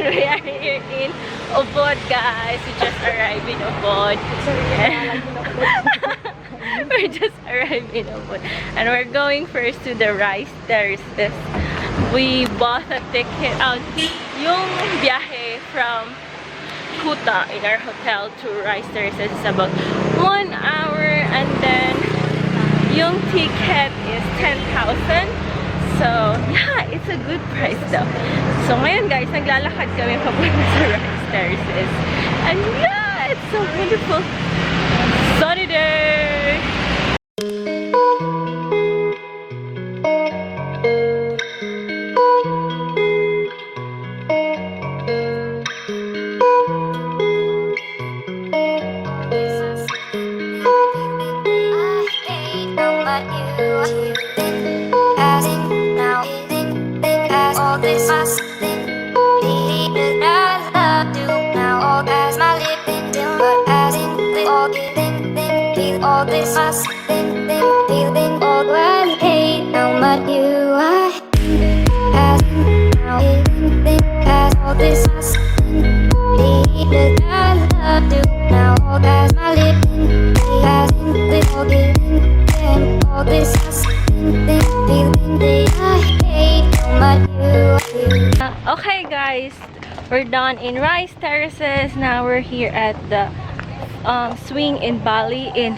We are here in Ubod, guys. We just arrived in Ubod. We're just arrived in Ubod. And we're going first to the Rice Terraces. We bought a ticket out. Yung biyahe from Kuta in our hotel to Rice Terraces is about 1 hour, and then yung ticket is 10,000. So, yeah, it's a good price though. So, ngayon guys, naglalakad kami papunta sa Rice Terraces. And yeah, it's so beautiful. Sunny day! Okay guys, we're done in Rice Terraces. Now we're here at the swing in Bali in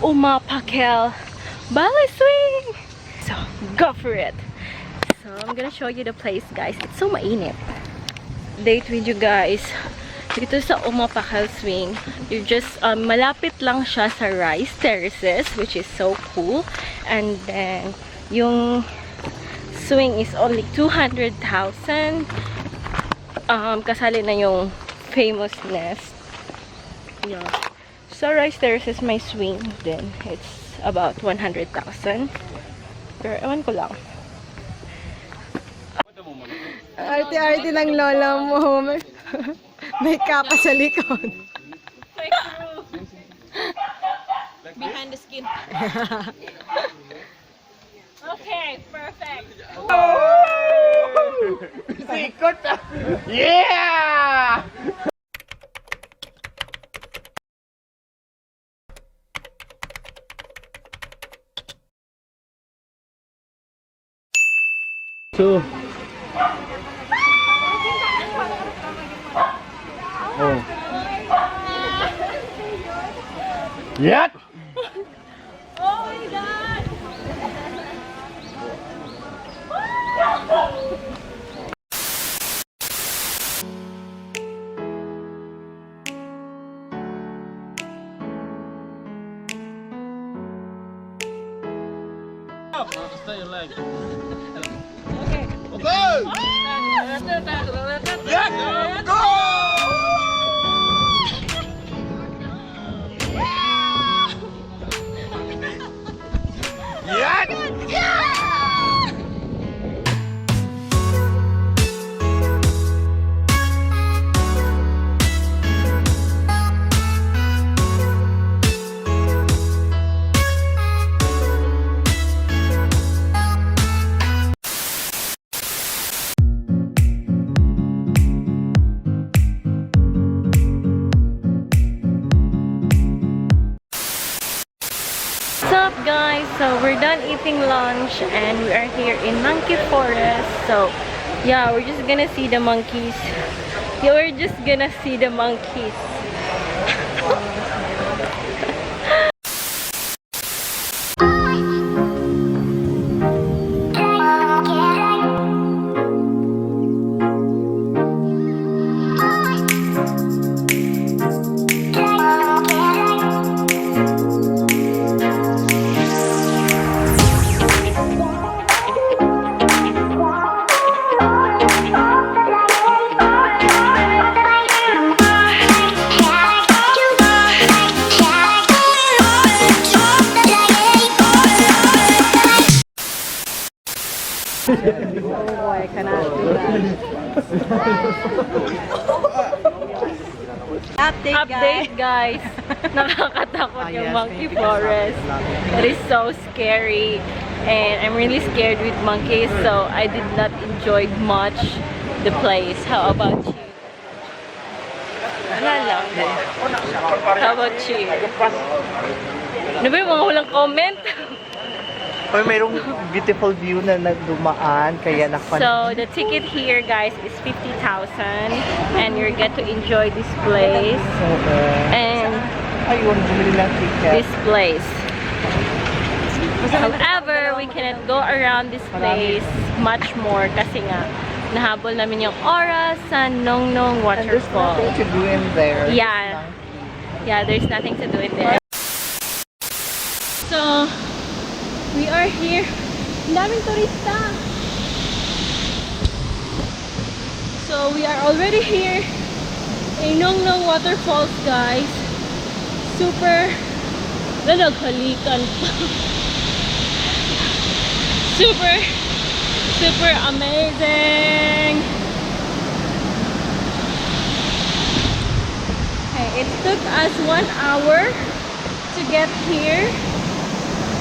Pakel Swing. So go for it. So I'm gonna show you the place, guys. It's so mainit. Date with you guys. Dito sa Pakel Swing, you just malapit lang siya sa Rice Terraces, which is so cool. And then yung swing is only 200,000. Kasali na yung famous nest. Yeah. So Rice Terraces may swing din. It's about 100,000. Pero ewan ko lang. Arte-arte ng lola mo. May kapa sa likod. Behind the skin. Okay, perfect. Oh! Sikot! Yeah! So, oh. Yat! Oh my god! Stay your leg. Okay. Okay! Yeah! Go! Yeah! Yeah! What's up guys? So we're done eating lunch and we are here in Monkey Forest. So yeah, we're just gonna see the monkeys. Yeah, we're just gonna see the monkeys. Oh boy, I cannot do that. Update guys. Nakakatakot yung monkey forest. It is so scary. And I'm really scared with monkeys, so I did not enjoy much the place. How about you? Wala lang. How about you? Ano ba yung mga walang comment? Or mayroong beautiful view na nagdumaan, kaya So, the ticket here, guys, is 50,000. And you get to enjoy this place. And ayun, bumili lang ticket. this place. However, we cannot go around this place much more kasi nga, nahabol namin yung oras sa Nungnung And there's Waterfall. nothing to do in there. Yeah. Yeah, there's nothing to do in there. So, we are here. Ang daming turista. So, we are already here in Nungnung Waterfalls, guys. Super nanaghalikan pa. Super amazing. Okay, it took us 1 hour to get here,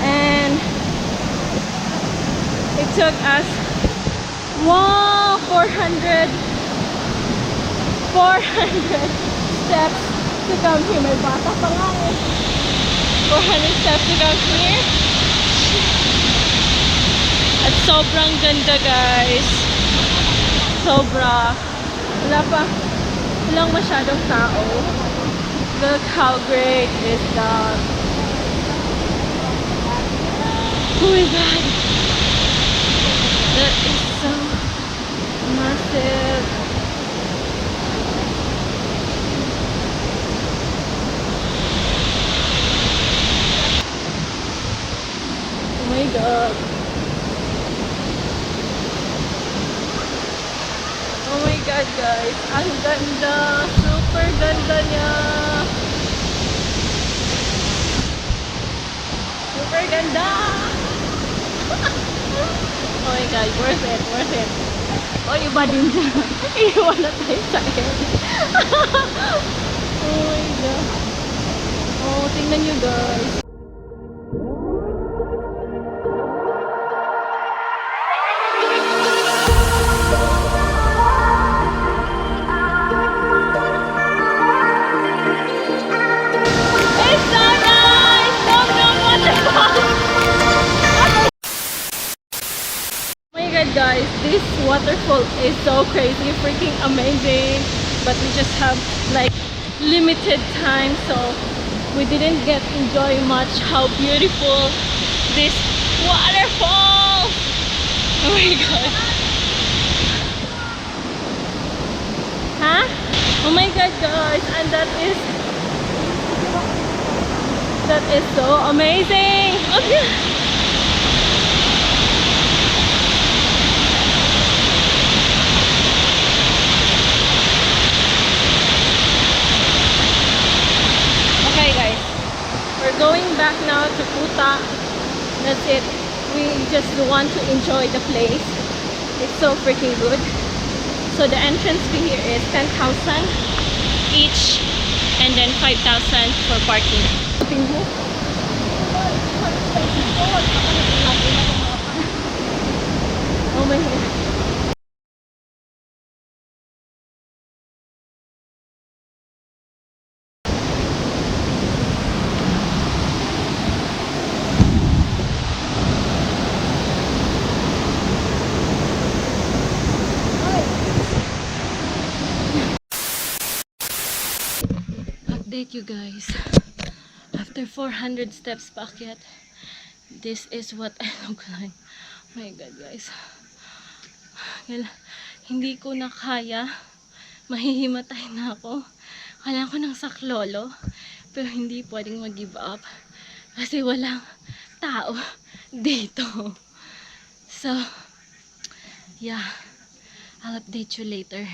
and it took us 400 steps to come here. May bata pa nga eh. 400 steps to come here. At sobrang ganda, guys. Sobra. Walang masyadong tao. Look how great is that. Oh my god. That is so massive. Oh my god. Oh my god, guys. Ang ganda. Super ganda niya. Super ganda. Oh my god, worth it, worth it. Oh, iba din siya. Iiwan na tayo sa end. Oh my god. Oh, tingnan nyo, guys. It's so nice! Nungnung Waterfall! Oh my god, guys, this waterfall is so crazy, freaking amazing, but we just have like limited time, so we didn't get enjoy much how beautiful this waterfall. Oh my god. Huh? Oh my god, guys, and that is so amazing. Okay. Okay, guys, we're going back now to Kuta. That's it. We just want to enjoy the place. It's so freaking good. So the entrance fee here is 10,000 each, and then 5,000 for parking. Oh my god. Update you guys. After 400 steps paakyat, this is what I look like. Oh my god, guys. Hindi ko na kaya. Mahihimatay na ako. Kailangan ko ng saklolo. Pero hindi pwedeng mag-give up. Kasi walang tao dito. So, yeah. I'll update you later.